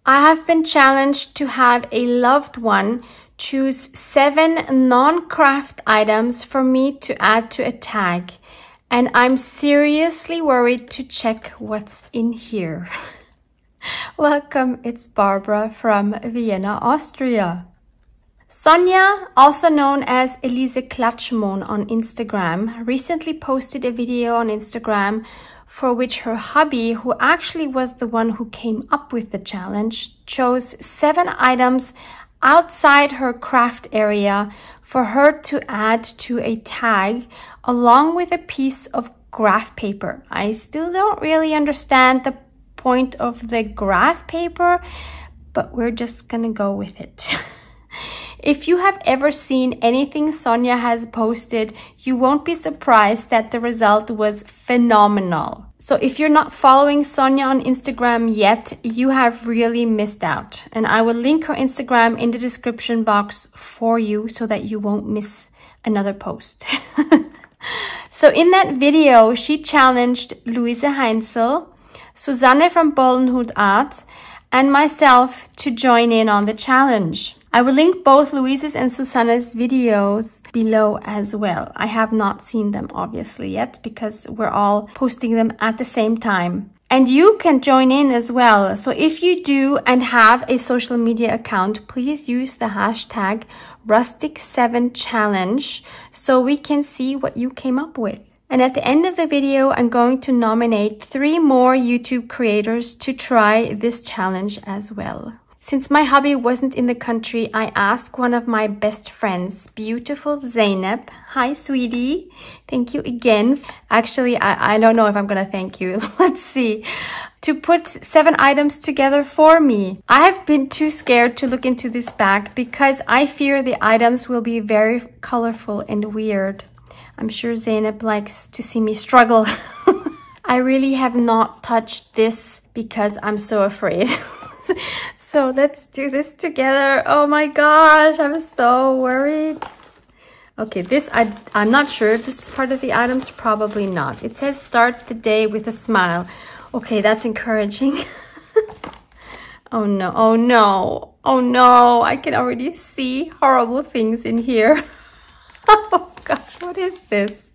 I have been challenged to have a loved one choose 7 non-craft items for me to add to a tag. And I'm seriously worried to check what's in here. Welcome, it's Barbara from Vienna, Austria. Sonja, also known as Elise Klatschmon on Instagram, recently posted a video on Instagram for which her hubby, who actually was the one who came up with the challenge, chose 7 items outside her craft area for her to add to a tag along with a piece of graph paper. I still don't really understand the point of the graph paper, but we're just gonna go with it. If you have ever seen anything Sonja has posted, you won't be surprised that the result was phenomenal. So if you're not following Sonja on Instagram yet, you have really missed out. And I will link her Instagram in the description box for you so that you won't miss another post. So in that video, she challenged Luise Heinzel, Susanne from Bollenhut Art, and myself to join in on the challenge. I will link both Luise's and Susanne's videos below as well. I have not seen them obviously yet because we're all posting them at the same time. And you can join in as well. So if you do and have a social media account, please use the hashtag Rustic7Challenge so we can see what you came up with. And at the end of the video, I'm going to nominate 3 more YouTube creators to try this challenge as well. Since my hubby wasn't in the country, I asked one of my best friends, beautiful Zeynep. Hi, sweetie. Thank you again. Actually, I don't know if I'm gonna thank you. Let's see. To put 7 items together for me. I have been too scared to look into this bag because I fear the items will be very colorful and weird. I'm sure Zeynep likes to see me struggle. I really have not touched this because I'm so afraid. So let's do this together. Oh my gosh, I'm so worried. Okay, this, I'm not sure if this is part of the items, probably not. It says start the day with a smile. Okay, that's encouraging. Oh no, oh no, oh no, I can already see horrible things in here. Oh gosh, what is this?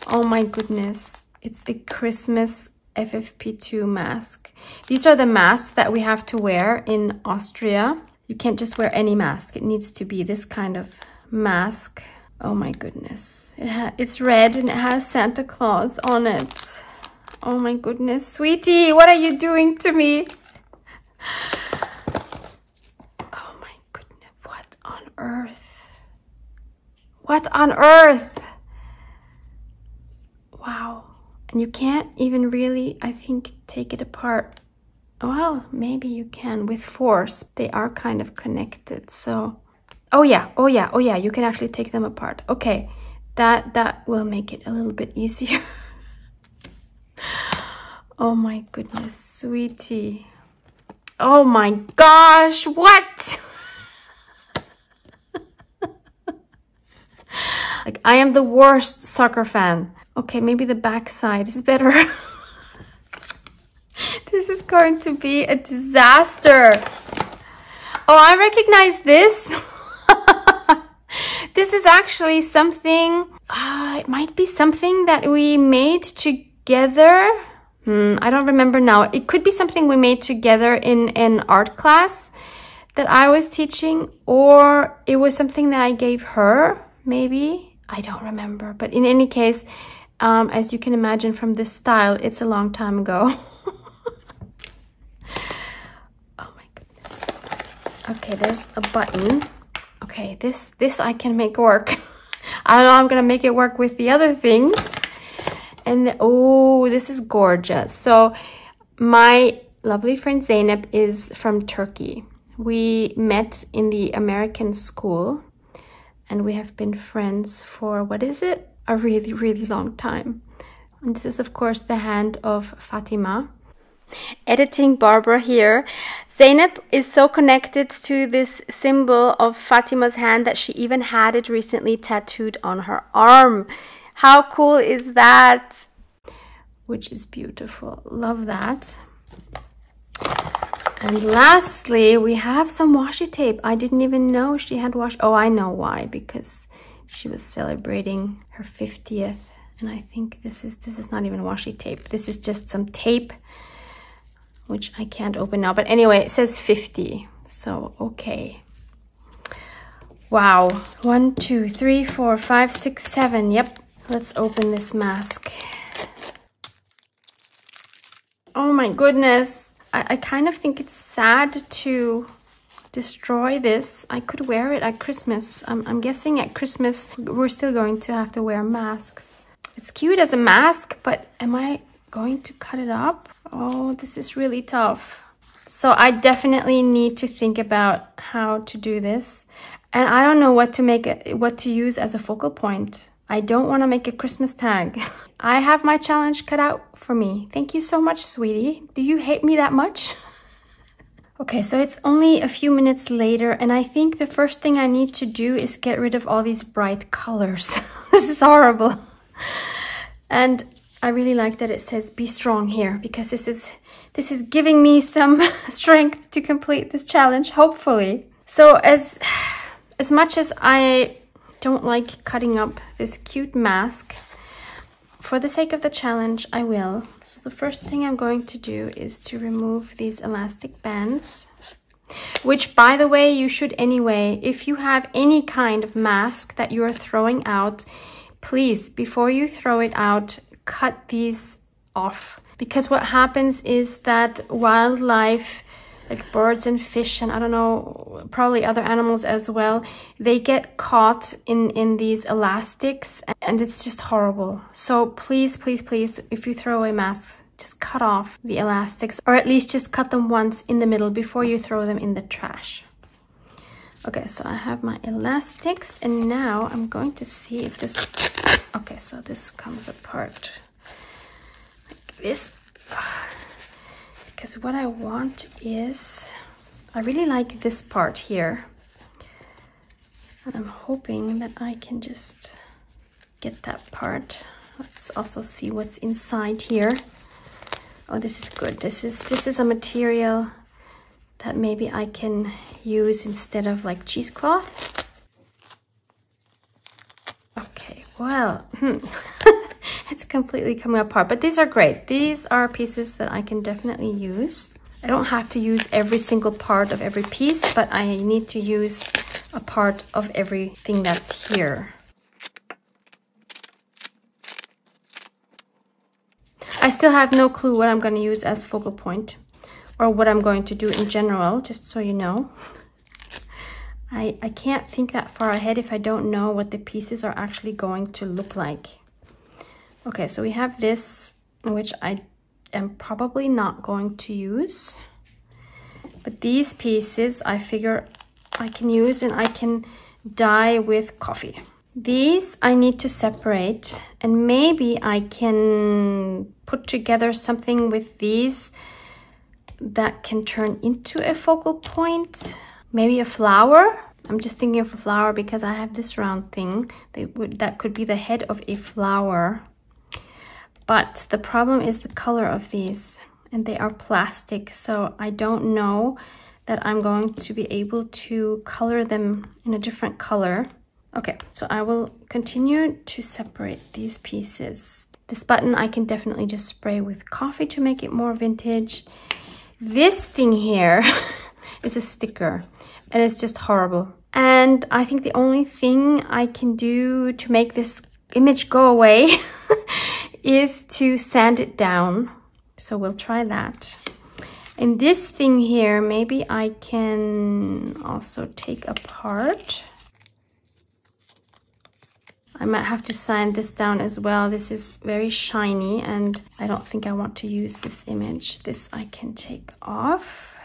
Oh my goodness, it's a Christmas FFP2 mask. These are the masks that we have to wear in Austria. You can't just wear any mask. It needs to be this kind of mask. Oh my goodness. It's red and it has Santa Claus on it. Oh my goodness. Sweetie, what are you doing to me? Oh my goodness. What on earth? What on earth? Wow. And you can't even really, I think, take it apart. Well, maybe you can with force. They are kind of connected. So, oh yeah, you can actually take them apart. Okay, that will make it a little bit easier. Oh my goodness, sweetie. Oh my gosh, what? Like, I am the worst soccer fan. Okay, maybe the back side is better. This is going to be a disaster. Oh, I recognize this. This is actually something, it might be something that we made together. I don't remember now. It could be something we made together in an art class that I was teaching, or it was something that I gave her, maybe. I don't remember. But in any case, as you can imagine from this style, it's a long time ago. Oh my goodness. Okay, there's a button. Okay, this I can make work. I don't know, I'm gonna make it work with the other things. And oh, this is gorgeous. So my lovely friend Zeynep is from Turkey. We met in the American school and we have been friends for, what is it? A really, really long time. And this is, of course, the hand of Fatima. Editing Barbara here. Zeynep is so connected to this symbol of Fatima's hand that she even had it recently tattooed on her arm. How cool is that? Which is beautiful. Love that. And lastly, we have some washi tape. I didn't even know she had washi. Oh, I know why, because she was celebrating her 50th. And I think this is not even washi tape. This is just some tape, which I can't open now. But anyway, it says 50. So, okay. Wow. 1, 2, 3, 4, 5, 6, 7. Yep. Let's open this mask. Oh my goodness. I kind of think it's sad to destroy this. I could wear it at Christmas. I'm guessing at Christmas we're still going to have to wear masks. It's cute as a mask, but am I going to cut it up? Oh, this is really tough. So I definitely need to think about how to do this. And I don't know what to use as a focal point. I don't want to make a Christmas tag. I have my challenge cut out for me. Thank you so much, sweetie. Do you hate me that much? Okay, so it's only a few minutes later, and I think the first thing I need to do is get rid of all these bright colors. This is horrible. And I really like that it says be strong here, because this is giving me some strength to complete this challenge, hopefully. So as much as I don't like cutting up this cute mask, for the sake of the challenge, I will. So the first thing I'm going to do is to remove these elastic bands, which, by the way, you should anyway. If you have any kind of mask that you are throwing out, please, before you throw it out, cut these off. Because what happens is that wildlife, like birds and fish, and I don't know, probably other animals as well, they get caught in these elastics, and it's just horrible. So please, please, please, if you throw away masks, just cut off the elastics, or at least just cut them once in the middle before you throw them in the trash. Okay, so I have my elastics, and now I'm going to see if this... Okay, so this comes apart like this. Because what I want is, I really like this part here. And I'm hoping that I can just get that part. Let's also see what's inside here. Oh, this is good. This is a material that maybe I can use instead of like cheesecloth. Okay, well, it's completely coming apart, but these are great. These are pieces that I can definitely use. I don't have to use every single part of every piece, but I need to use a part of everything that's here. I still have no clue what I'm going to use as focal point, or what I'm going to do in general, just so you know. I can't think that far ahead if I don't know what the pieces are actually going to look like. Okay, so we have this, which I am probably not going to use. But these pieces, I figure I can use, and I can dye with coffee. These I need to separate, and maybe I can put together something with these that can turn into a focal point. Maybe a flower. I'm just thinking of a flower because I have this round thing that could be the head of a flower. But the problem is the color of these, and they are plastic, so I don't know that I'm going to be able to color them in a different color. Okay, so I will continue to separate these pieces. This button I can definitely just spray with coffee to make it more vintage. This thing here is a sticker, and it's just horrible. And I think the only thing I can do to make this image go away is to sand it down. So we'll try that. And this thing here, maybe I can also take apart. I might have to sand this down as well. This is very shiny, and I don't think I want to use this image. This I can take off.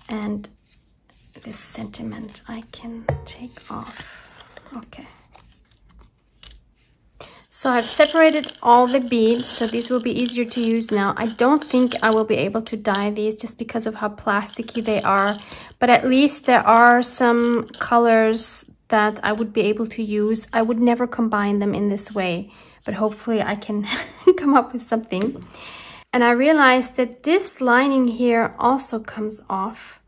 And this sentiment I can take off. Okay. So I've separated all the beads, so these will be easier to use now. I don't think I will be able to dye these just because of how plasticky they are, but at least there are some colors that I would be able to use. I would never combine them in this way, but hopefully I can come up with something. And I realized that this lining here also comes off.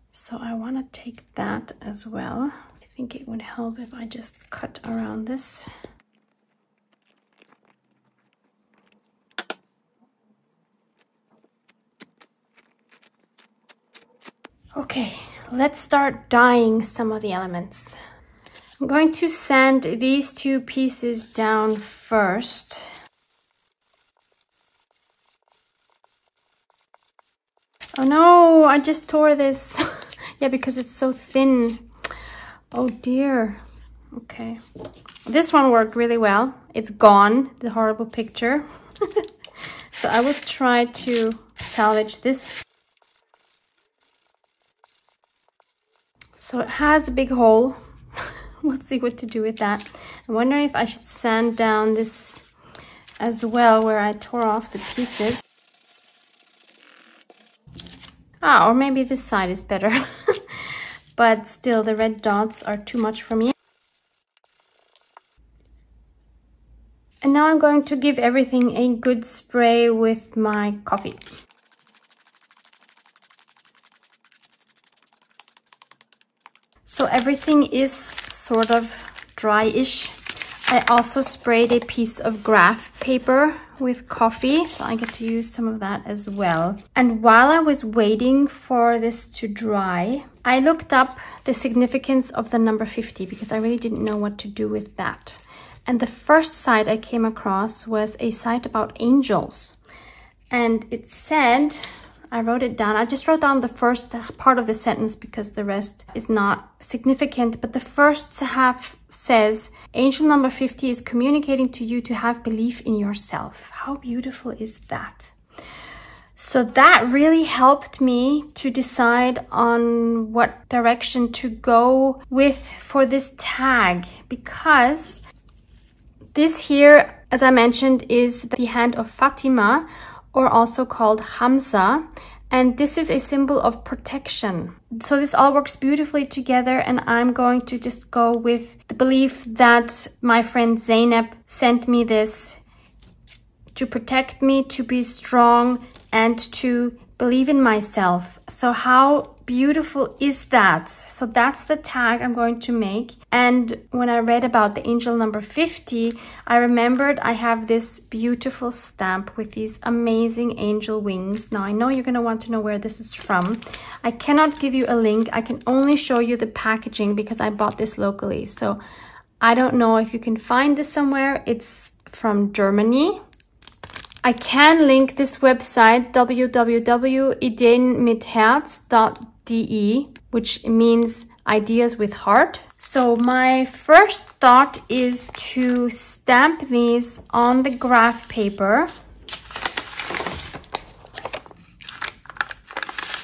So I want to take that as well. I think it would help if I just cut around this. Okay, let's start dyeing some of the elements. I'm going to sand these two pieces down first. Oh no, I just tore this. Yeah, because it's so thin. Oh dear. Okay. This one worked really well. It's gone, the horrible picture. So I will try to salvage this. So it has a big hole. We'll see what to do with that. I'm wondering if I should sand down this as well, where I tore off the pieces. Ah, or maybe this side is better. But still, the red dots are too much for me. And now I'm going to give everything a good spray with my coffee. So everything is sort of dry-ish. I also sprayed a piece of graph paper with coffee, so I get to use some of that as well. And while I was waiting for this to dry, I looked up the significance of the number 50 because I really didn't know what to do with that. And the first site I came across was a site about angels. And it said, I wrote it down. I just wrote down the first part of the sentence because the rest is not significant. But the first half says, angel number 50 is communicating to you to have belief in yourself. How beautiful is that? So that really helped me to decide on what direction to go with for this tag, because this here, as I mentioned, is the hand of Fatima, or also called Hamza, and this is a symbol of protection. So this all works beautifully together, and I'm going to just go with the belief that my friend Zainab sent me this to protect me, to be strong, and to believe in myself. So how beautiful is that? So that's the tag I'm going to make. And when I read about the angel number 50, I remembered I have this beautiful stamp with these amazing angel wings. Now I know you're going to want to know where this is from. I cannot give you a link. I can only show you the packaging because I bought this locally. So I don't know if you can find this somewhere. It's from Germany. I can link this website, www.ideenmitherz.de, which means ideas with heart. So my first thought is to stamp these on the graph paper.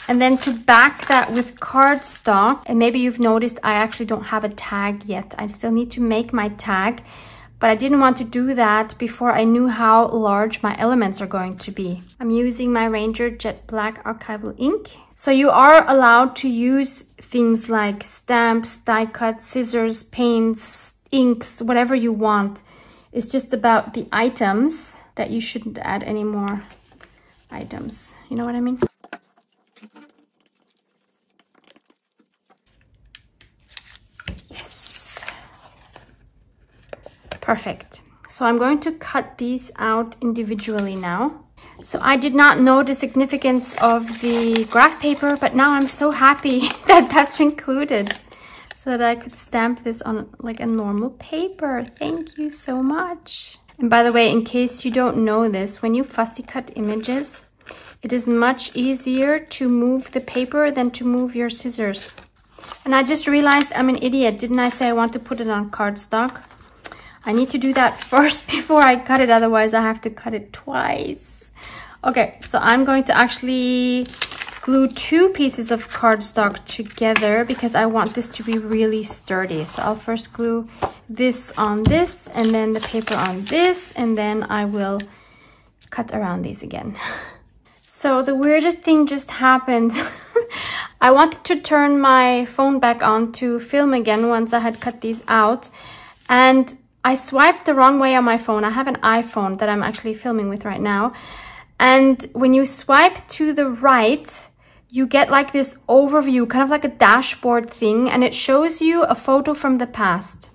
And then to back that with cardstock. And maybe you've noticed I actually don't have a tag yet. I still need to make my tag. But I didn't want to do that before I knew how large my elements are going to be. I'm using my Ranger Jet Black archival ink. So you are allowed to use things like stamps, die cut, scissors, paints, inks, whatever you want. It's just about the items that you shouldn't add any more items. You know what I mean? Perfect. So I'm going to cut these out individually now. So I did not know the significance of the graph paper, but now I'm so happy that that's included so that I could stamp this on like a normal paper. Thank you so much. And by the way, in case you don't know this, when you fussy cut images, it is much easier to move the paper than to move your scissors. And I just realized I'm an idiot. Didn't I say I want to put it on cardstock? I need to do that first before I cut it, otherwise I have to cut it twice. Okay, so I'm going to actually glue two pieces of cardstock together because I want this to be really sturdy. So I'll first glue this on this and then the paper on this, and then I will cut around these again. So the weirdest thing just happened. I wanted to turn my phone back on to film again once I had cut these out, and I swiped the wrong way on my phone. I have an iPhone that I'm actually filming with right now. And when you swipe to the right, you get like this overview, kind of like a dashboard thing, and it shows you a photo from the past.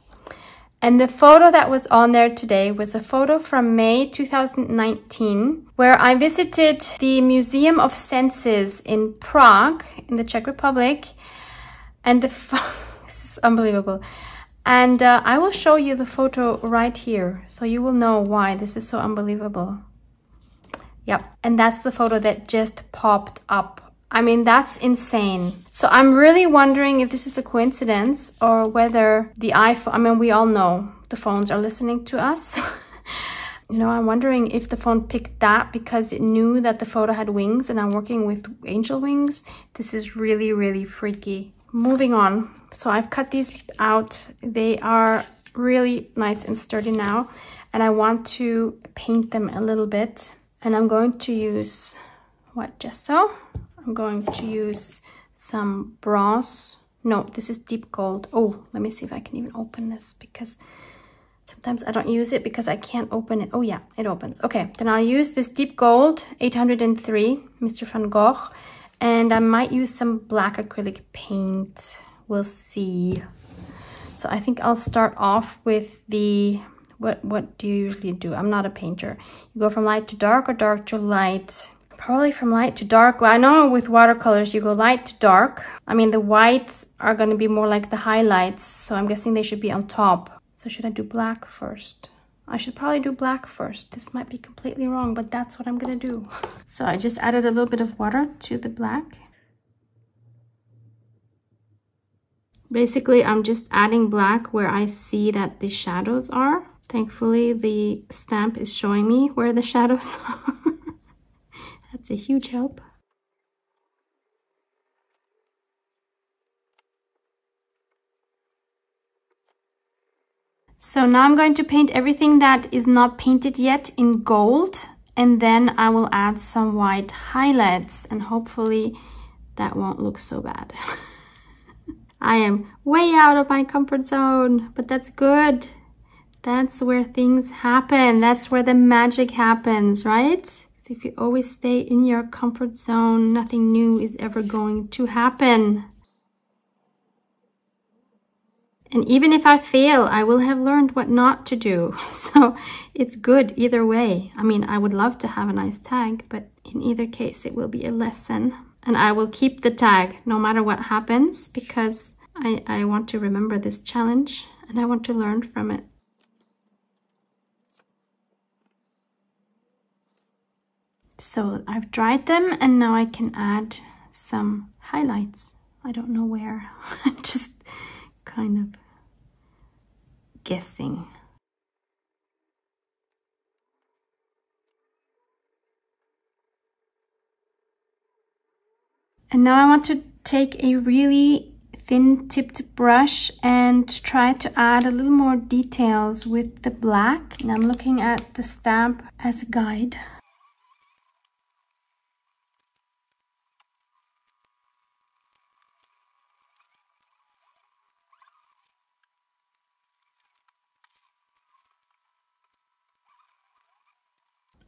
And the photo that was on there today was a photo from May 2019, where I visited the Museum of Senses in Prague, in the Czech Republic. And this is unbelievable. And I will show you the photo right here, so you will know why this is so unbelievable. Yep, and that's the photo that just popped up. I mean, that's insane. So I'm really wondering if this is a coincidence or whether the iPhone, I mean, we all know the phones are listening to us. You know, I'm wondering if the phone picked that because it knew that the photo had wings and I'm working with angel wings. This is really, really freaky. Moving on. So I've cut these out. They are really nice and sturdy now. And I want to paint them a little bit. And I'm going to use, what, gesso? I'm going to use some bronze. No, this is deep gold. Oh, let me see if I can even open this because sometimes I don't use it because I can't open it. Oh yeah, it opens. Okay, then I'll use this deep gold 803 Mr. Van Gogh. And I might use some black acrylic paint. We'll see. So I think I'll start off with the, what do you usually do? I'm not a painter. You go from light to dark or dark to light? Probably from light to dark. Well, I know with watercolors you go light to dark. I mean, the whites are going to be more like the highlights, so I'm guessing they should be on top. So should I do black first? I should probably do black first. This might be completely wrong, but that's what I'm gonna do. So I just added a little bit of water to the black. Basically, I'm just adding black where I see that the shadows are. Thankfully, the stamp is showing me where the shadows are. That's a huge help. So now I'm going to paint everything that is not painted yet in gold, and then I will add some white highlights, and hopefully that won't look so bad. I am way out of my comfort zone, but that's good. That's where things happen. That's where the magic happens, right? So if you always stay in your comfort zone, nothing new is ever going to happen. And even if I fail, I will have learned what not to do. So it's good either way. I mean, I would love to have a nice tag, but in either case, it will be a lesson. And I will keep the tag no matter what happens because I want to remember this challenge and I want to learn from it. So I've dried them and now I can add some highlights. I don't know where. I'm just kind of guessing. And now I want to take a really thin tipped brush and try to add a little more details with the black. And I'm looking at the stamp as a guide.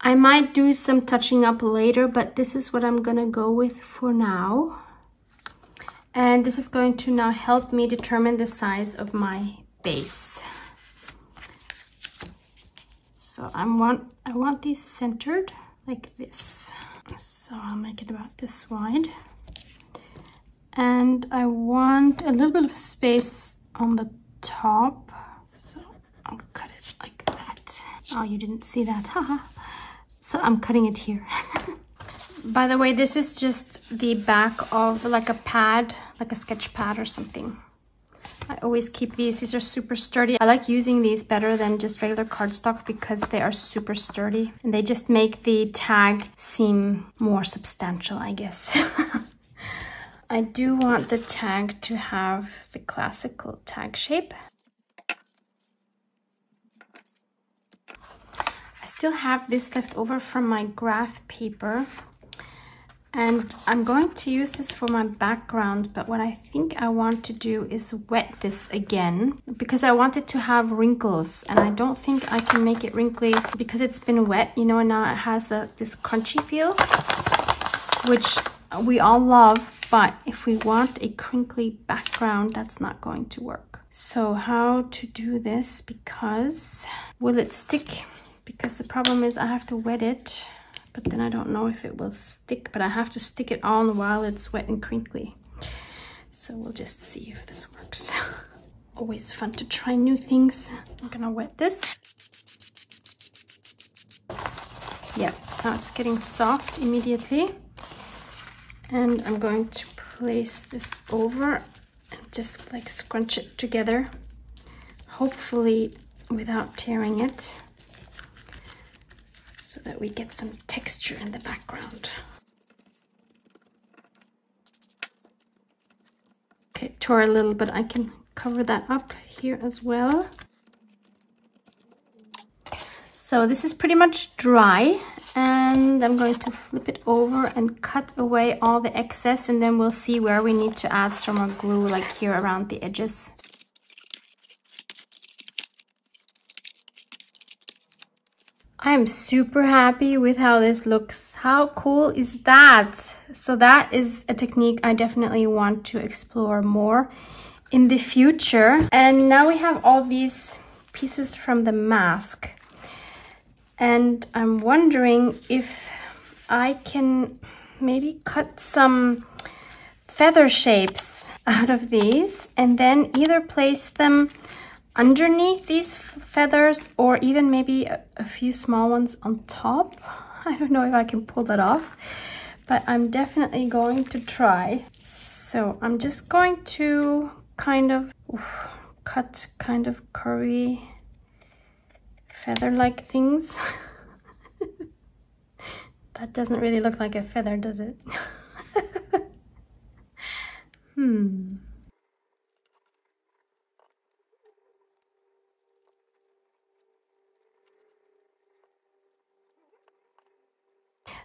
I might do some touching up later, but this is what I'm gonna go with for now. And this is going to now help me determine the size of my base. So I want these centered like this. So I'll make it about this wide. And I want a little bit of space on the top. So I'll cut it like that. Oh, you didn't see that, haha. So I'm cutting it here. By the way, this is just the back of like a pad, like a sketch pad or something. I always keep these. These are super sturdy. I like using these better than just regular cardstock because they are super sturdy. And they just make the tag seem more substantial, I guess. I do want the tag to have the classical tag shape. Still have this left over from my graph paper, And I'm going to use this for my background, but what I think I want to do is wet this again because I want it to have wrinkles, and I don't think I can make it wrinkly because it's been wet, you know, and now it has this crunchy feel, which we all love, but if we want a crinkly background, that's not going to work. So how to do this, because will it stick? Because the problem is I have to wet it, but then I don't know if it will stick, but I have to stick it on while it's wet and crinkly. So we'll just see if this works. Always fun to try new things. I'm gonna wet this. Yeah, now it's getting soft immediately. And I'm going to place this over and just like scrunch it together, hopefully without tearing it, so that we get some texture in the background. Okay, it tore a little, but I can cover that up here as well. So this is pretty much dry, and I'm going to flip it over and cut away all the excess, and then we'll see where we need to add some more glue, like here around the edges. I'm super happy with how this looks. How cool is that? So that is a technique I definitely want to explore more in the future. And now we have all these pieces from the mask. And I'm wondering if I can maybe cut some feather shapes out of these and then either place them underneath these feathers or even maybe a few small ones on top. I don't know if I can pull that off, but I'm definitely going to try. So I'm just going to kind of cut kind of curvy feather-like things. That doesn't really look like a feather, does it?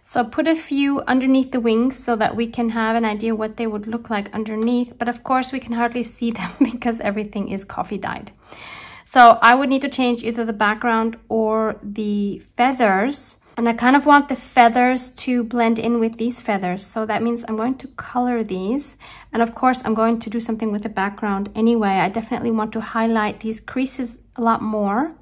So put a few underneath the wings so that we can have an idea what they would look like underneath. But of course we can hardly see them because everything is coffee dyed. So I would need to change either the background or the feathers. And I kind of want the feathers to blend in with these feathers. So that means I'm going to color these. And of course I'm going to do something with the background anyway. I definitely want to highlight these creases a lot more.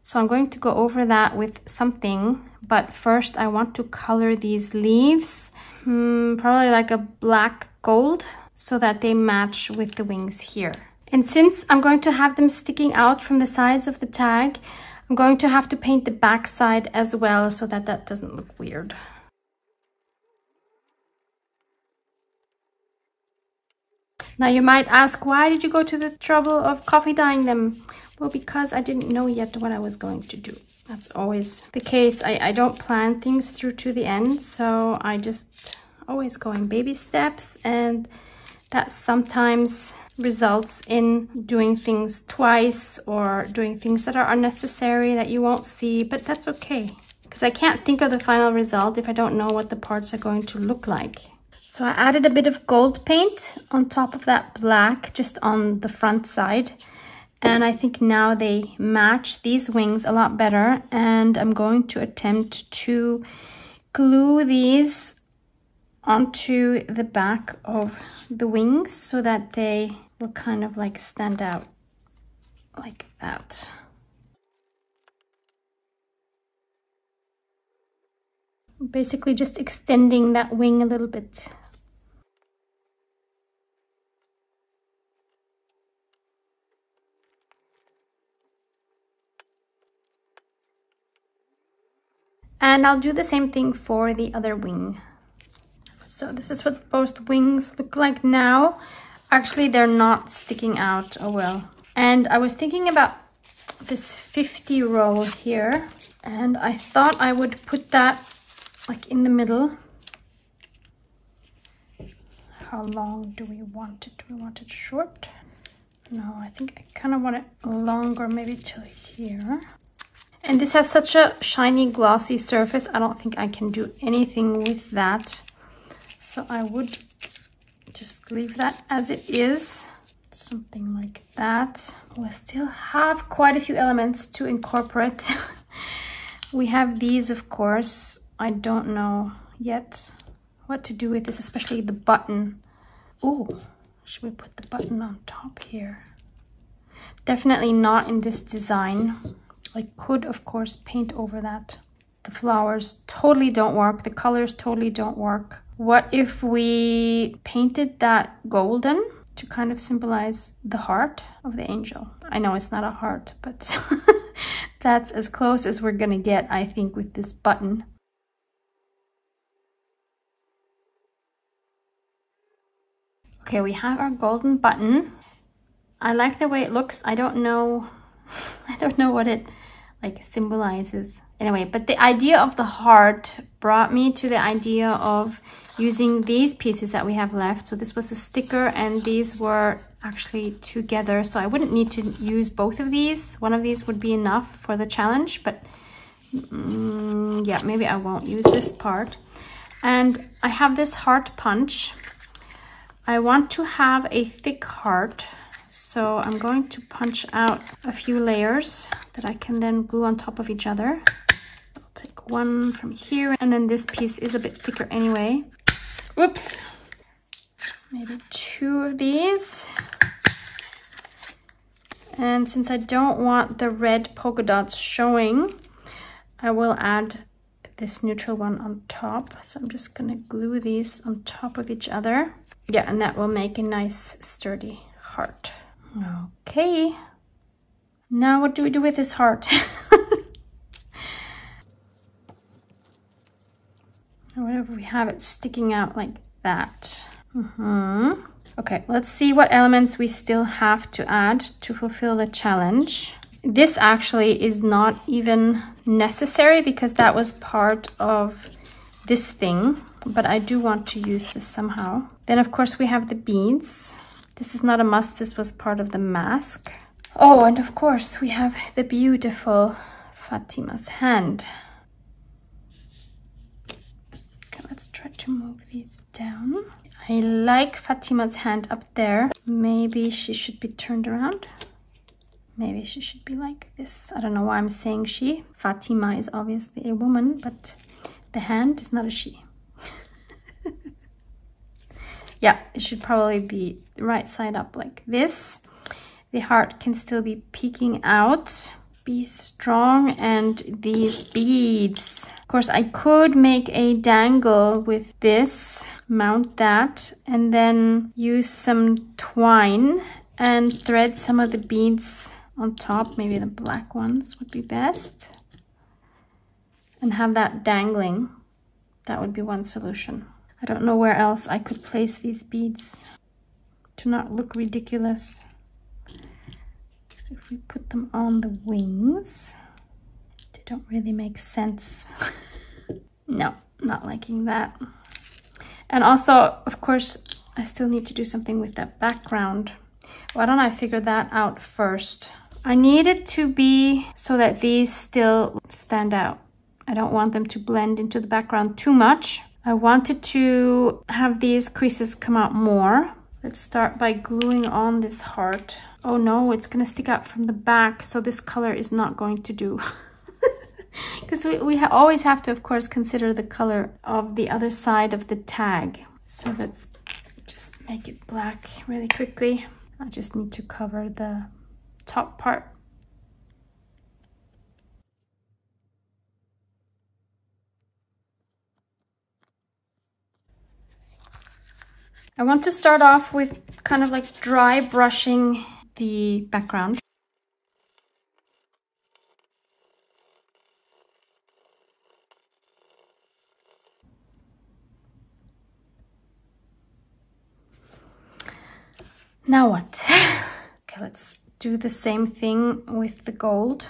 So I'm going to go over that with something, but first I want to color these leaves, probably like a black gold, so that they match with the wings here. And since I'm going to have them sticking out from the sides of the tag, I'm going to have to paint the back side as well so that that doesn't look weird. Now you might ask, why did you go to the trouble of coffee dyeing them? Well, because I didn't know yet what I was going to do. That's always the case. I don't plan things through to the end, so I just always go in baby steps, and that sometimes results in doing things twice or doing things that are unnecessary that you won't see, but that's okay. Because I can't think of the final result if I don't know what the parts are going to look like. So I added a bit of gold paint on top of that black, just on the front side. And I think now they match these wings a lot better. And I'm going to attempt to glue these onto the back of the wings so that they will kind of like stand out like that. Basically just extending that wing a little bit. And I'll do the same thing for the other wing. So this is what both wings look like now. Actually, they're not sticking out, oh well. And I was thinking about this 50 roll here, and I thought I would put that like in the middle. How long do we want it? Do we want it short? No, I think I kind of want it longer, maybe till here. And this has such a shiny, glossy surface. I don't think I can do anything with that. So I would just leave that as it is. Something like that. We still have quite a few elements to incorporate. We have these, of course. I don't know yet what to do with this, especially the button. Ooh, should we put the button on top here? Definitely not in this design. I could, of course, paint over that. The flowers totally don't work. The colors totally don't work. What if we painted that golden to kind of symbolize the heart of the angel? I know it's not a heart, but that's as close as we're gonna get, I think, with this button. Okay, we have our golden button. I like the way it looks. I don't know what it like symbolizes. Anyway, but the idea of the heart brought me to the idea of using these pieces that we have left. So this was a sticker and these were actually together. So I wouldn't need to use both of these. One of these would be enough for the challenge, but yeah, maybe I won't use this part. And I have this heart punch. I want to have a thick heart. So I'm going to punch out a few layers that I can then glue on top of each other. I'll take one from here, and then this piece is a bit thicker anyway. Whoops! Maybe two of these. And since I don't want the red polka dots showing, I will add this neutral one on top. So I'm just gonna glue these on top of each other. Yeah, and that will make a nice sturdy heart. Okay, now what do we do with this heart? Or whatever we have it sticking out like that. Okay, let's see what elements we still have to add to fulfill the challenge. This actually is not even necessary because that was part of this thing, but I do want to use this somehow. Then of course we have the beads. This is not a must, this was part of the mask. Oh, and of course we have the beautiful Fatima's hand. Okay, let's try to move these down. I like Fatima's hand up there. Maybe she should be turned around. Maybe she should be like this. I don't know why I'm saying she. Fatima is obviously a woman, but the hand is not a she. Yeah, it should probably be right side up like this. The heart can still be peeking out. Be strong. And these beads. Of course, I could make a dangle with this, mount that, and then use some twine and thread some of the beads on top. Maybe the black ones would be best. And have that dangling. That would be one solution. I don't know where else I could place these beads to not look ridiculous. Because if we put them on the wings, they don't really make sense. No, not liking that. And also, of course, I still need to do something with that background. Why don't I figure that out first? I need it to be so that these still stand out. I don't want them to blend into the background too much. I wanted to have these creases come out more. Let's start by gluing on this heart. Oh no, it's gonna stick out from the back, so this color is not going to do. Because we always have to, of course, consider the color of the other side of the tag. So let's just make it black really quickly. I just need to cover the top part. I want to start off with kind of like dry brushing the background. Now what? Okay, let's do the same thing with the gold.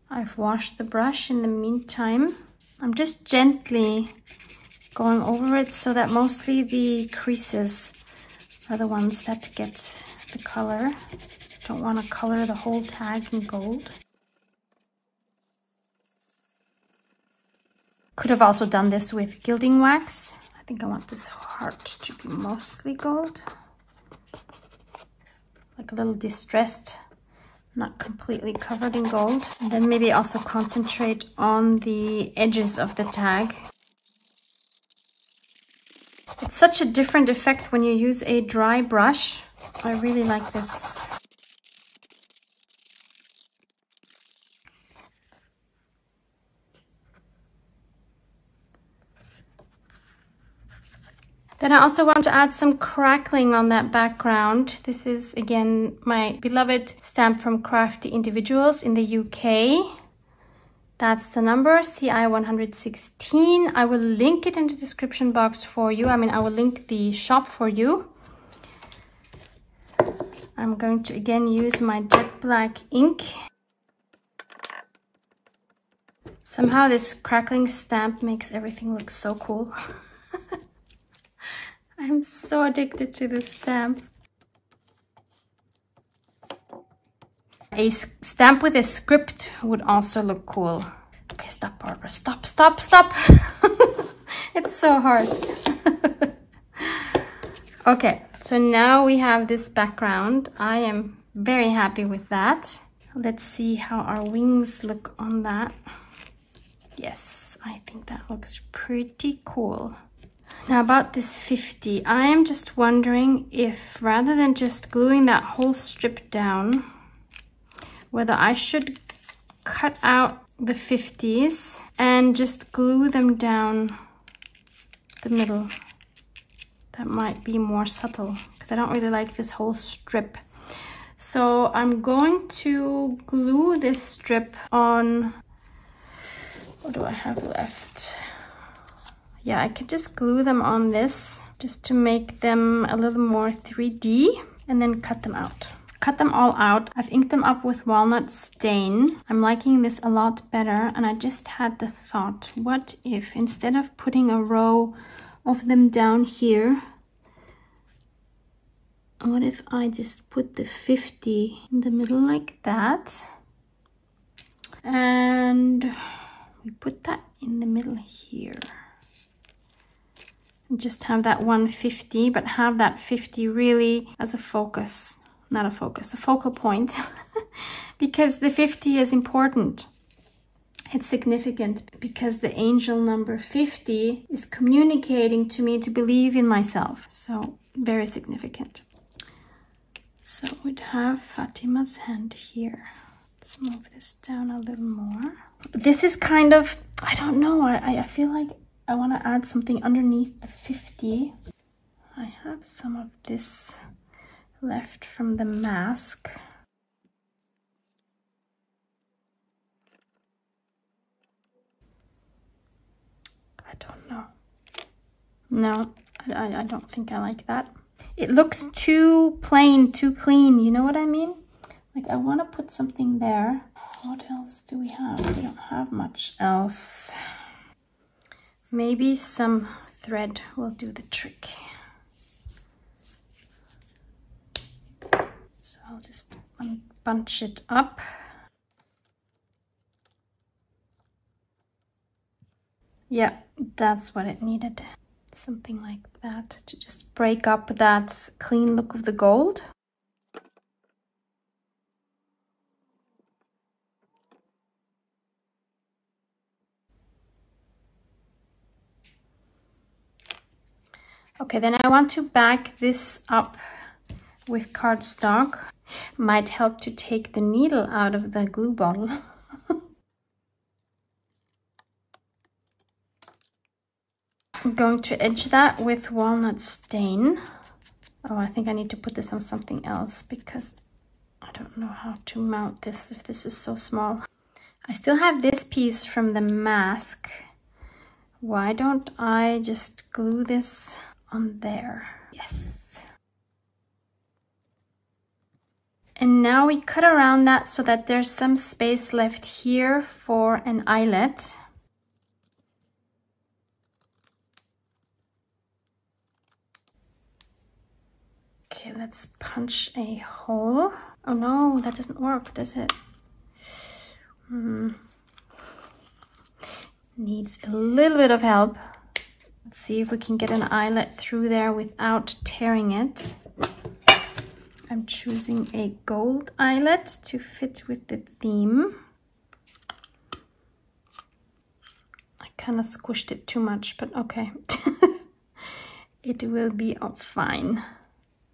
I've washed the brush in the meantime. I'm just gently going over it so that mostly the creases are the ones that get the color. Don't want to color the whole tag in gold. Could have also done this with gilding wax. I I think I want this heart to be mostly gold. Like a little distressed, not completely covered in gold. And then maybe also concentrate on the edges of the tag. It's such a different effect when you use a dry brush. I really like this. Then I also want to add some crackling on that background. This is again my beloved stamp from Crafty Individuals in the UK. That's the number, CI 116. I will link it in the description box for you. I mean, I will link the shop for you. I'm going to again use my jet black ink. Somehow this crackling stamp makes everything look so cool. I'm so addicted to this stamp. A stamp with a script would also look cool. Okay, stop, Barbara. Stop, stop, stop. It's so hard. Okay, so now we have this background. I am very happy with that. Let's see how our wings look on that. Yes, I think that looks pretty cool. Now about this 50, I am just wondering if rather than just gluing that whole strip down, whether I should cut out the 50s and just glue them down the middle. That might be more subtle because I don't really like this whole strip. So I'm going to glue this strip on, what do I have left? Yeah, I could just glue them on this just to make them a little more 3D and then cut them out. Cut them all out. I've inked them up with walnut stain. I'm liking this a lot better, and I just had the thought, what if instead of putting a row of them down here, what if I just put the 50 in the middle like that, and we put that in the middle here, and just have that 150, but have that 50 really as a focus. Not a focus, a focal point, because the 50 is important. It's significant because the angel number 50 is communicating to me to believe in myself. So very significant. So we'd have Fatima's hand here. Let's move this down a little more. This is kind of, I don't know, I feel like I want to add something underneath the 50. I have some of this left from the mask. I don't know. No, I don't think I like that. It looks too plain, too clean, you know what I mean? Like I want to put something there. What else do we have? We don't have much else. Maybe some thread will do the trick. I'll just bunch it up. Yeah, that's what it needed. Something like that to just break up that clean look of the gold. Okay, then I want to back this up with cardstock. Might help to take the needle out of the glue bottle. I'm going to edge that with walnut stain. Oh, I think I need to put this on something else because I don't know how to mount this if this is so small. I still have this piece from the mask. Why don't I just glue this on there? Yes. And now we cut around that so that there's some space left here for an eyelet. Okay, let's punch a hole. Oh no, that doesn't work, does it? Needs a little bit of help. Let's see if we can get an eyelet through there without tearing it. I'm choosing a gold eyelet to fit with the theme. I kind of squished it too much, but okay. It will be fine.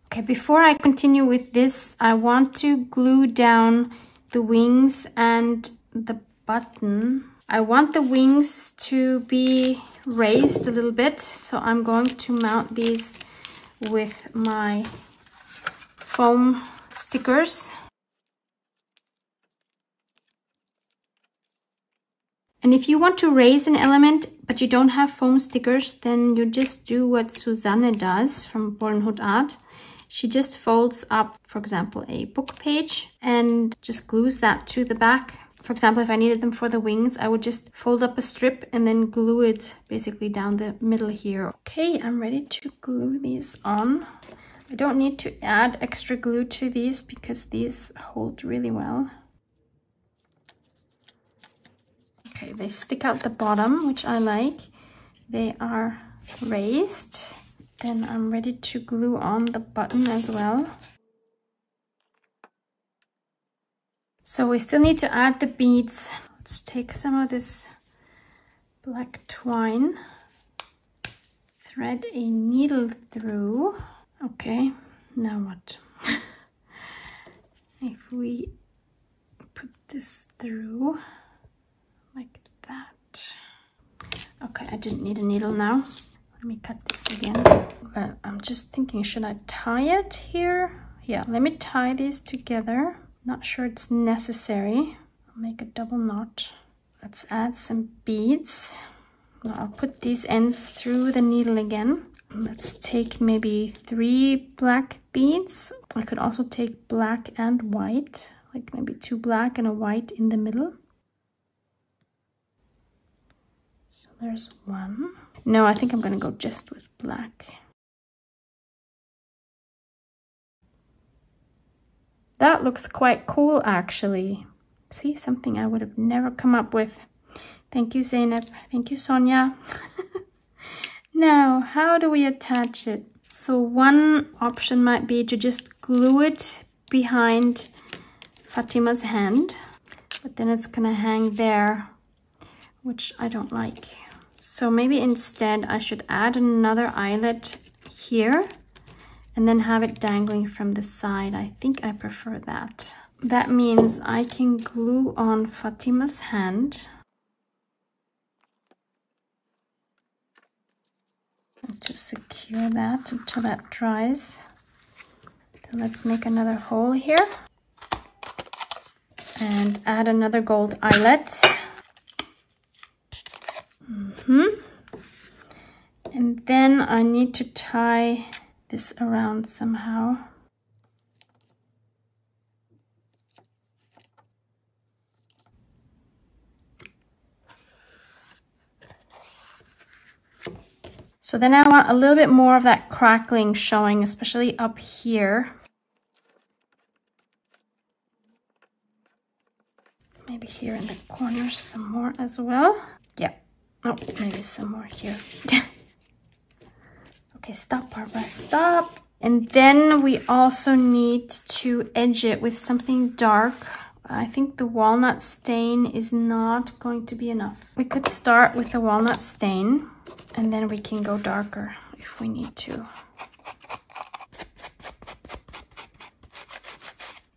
Okay, before I continue with this, I want to glue down the wings and the button. I want the wings to be raised a little bit, so I'm going to mount these with my foam stickers. And if you want to raise an element, but you don't have foam stickers, then you just do what Susanne does from Bollenhood Art. She just folds up, for example, a book page and just glues that to the back. For example, if I needed them for the wings, I would just fold up a strip and then glue it basically down the middle here. Okay, I'm ready to glue these on. I don't need to add extra glue to these because these hold really well. Okay, they stick out the bottom, which I like. They are raised. Then I'm ready to glue on the button as well. So we still need to add the beads. Let's take some of this black twine, thread a needle through. Okay, now what? If we put this through like that. Okay, I didn't need a needle now. Let me cut this again. But I'm just thinking, should I tie it here? Yeah, let me tie these together. Not sure it's necessary. I'll make a double knot. Let's add some beads. Well, I'll put these ends through the needle again. Let's take maybe 3 black beads. I could also take black and white, like maybe 2 black and a white in the middle. So there's 1. No, I think I'm gonna go just with black. That looks quite cool, actually. See, something I would have never come up with. Thank you, Zeynep. Thank you, Sonia. Now, how do we attach it? So one option might be to just glue it behind Fatima's hand, but then it's gonna hang there, which I don't like. So maybe instead I should add another eyelet here and then have it dangling from the side. I think I prefer that. That means I can glue on Fatima's hand. Just secure that until that dries. Then let's make another hole here and add another gold eyelet. And then I need to tie this around somehow. So then I want a little bit more of that crackling showing, especially up here. Maybe here in the corners some more as well. Yeah. Oh, maybe some more here. Okay, stop, Barbara, stop. And then we also need to edge it with something dark. I think the walnut stain is not going to be enough. We could start with the walnut stain and then we can go darker if we need to.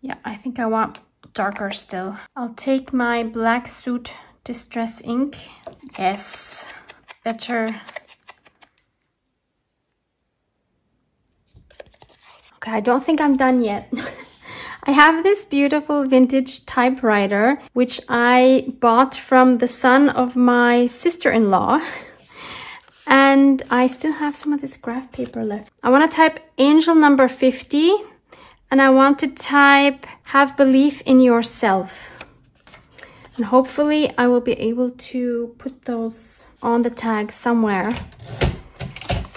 Yeah, I think I want darker still. I'll take my Black Suit Distress ink. Yes, better. Okay, I don't think I'm done yet. I have this beautiful vintage typewriter, which I bought from the son of my sister-in-law. And I still have some of this graph paper left. I want to type angel number 50. And I want to type have belief in yourself. And hopefully I will be able to put those on the tag somewhere.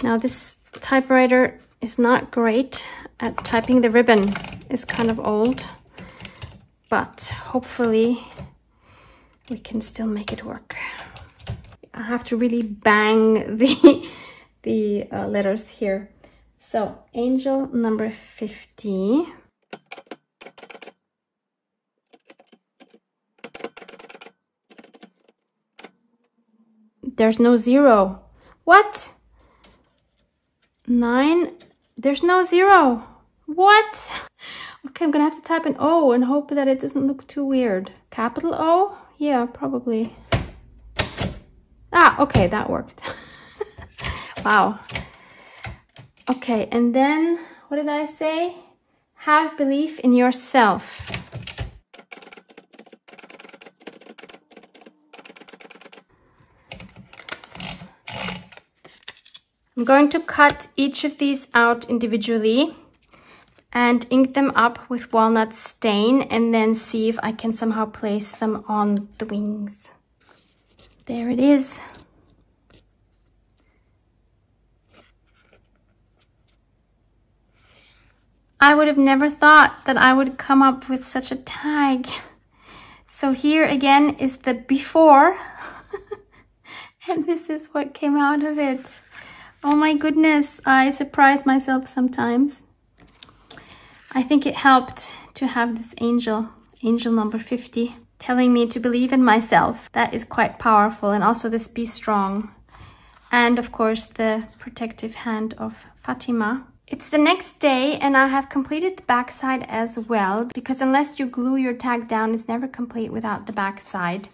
Now this typewriter is not great at typing. The ribbon is kind of old, but hopefully we can still make it work. I have to really bang the the letters here. So angel number 50. There's no 0. What? 9. There's no 0. What? Okay, I'm gonna have to type an O and hope that it doesn't look too weird. Capital O? Yeah, probably. Ah, okay, that worked. Wow. Okay, and then, what did I say? Have belief in yourself. I'm going to cut each of these out individually and ink them up with walnut stain and then see if I can somehow place them on the wings. There it is. I would have never thought that I would come up with such a tag. So here again is the before and this is what came out of it. Oh my goodness, I surprise myself sometimes. I think it helped to have this angel number 50, telling me to believe in myself. That is quite powerful. And also this be strong. And of course the protective hand of Fatima. It's the next day and I have completed the backside as well, because unless you glue your tag down, it's never complete without the backside.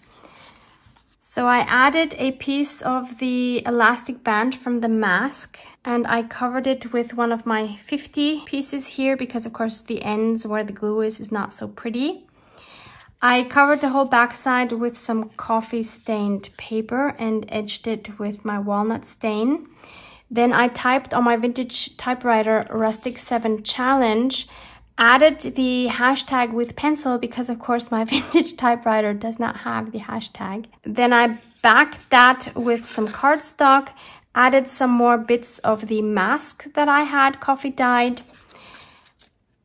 So I added a piece of the elastic band from the mask and I covered it with one of my 50 pieces here because of course the ends where the glue is not so pretty. I covered the whole backside with some coffee stained paper and edged it with my walnut stain. Then I typed on my vintage typewriter Rustic 7 Challenge, added the hashtag with pencil because of course my vintage typewriter does not have the hashtag. Then I backed that with some cardstock, added some more bits of the mask that I had coffee dyed.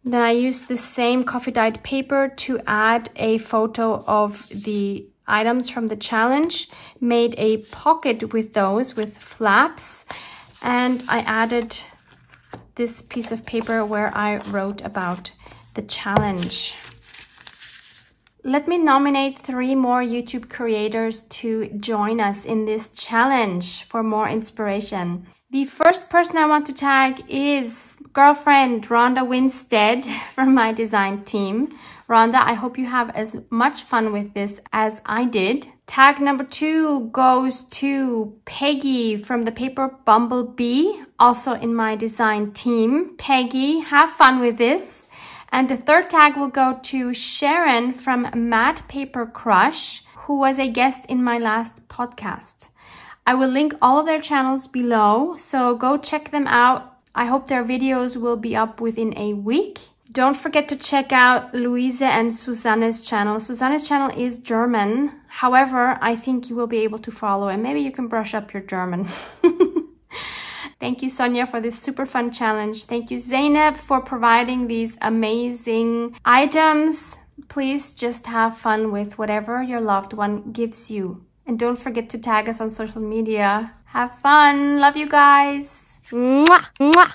Then I used the same coffee dyed paper to add a photo of the items from the challenge, made a pocket with those with flaps, and I added this piece of paper where I wrote about the challenge. Let me nominate 3 more YouTube creators to join us in this challenge for more inspiration. The first person I want to tag is girlfriend Rhonda Winstead from my design team. Rhonda, I hope you have as much fun with this as I did. Tag number 2 goes to Peggy from the Paper Bumblebee, also in my design team. Peggy, have fun with this. And the third tag will go to Sharon from Matte Paper Crush, who was a guest in my last podcast. I will link all of their channels below, so go check them out. I hope their videos will be up within a week. Don't forget to check out Luise and Susanne's channel. Susanne's channel is German. However, I think you will be able to follow and maybe you can brush up your German. Thank you, Sonia, for this super fun challenge. Thank you, Zainab, for providing these amazing items. Please just have fun with whatever your loved one gives you. And don't forget to tag us on social media. Have fun. Love you guys. Mwah, mwah.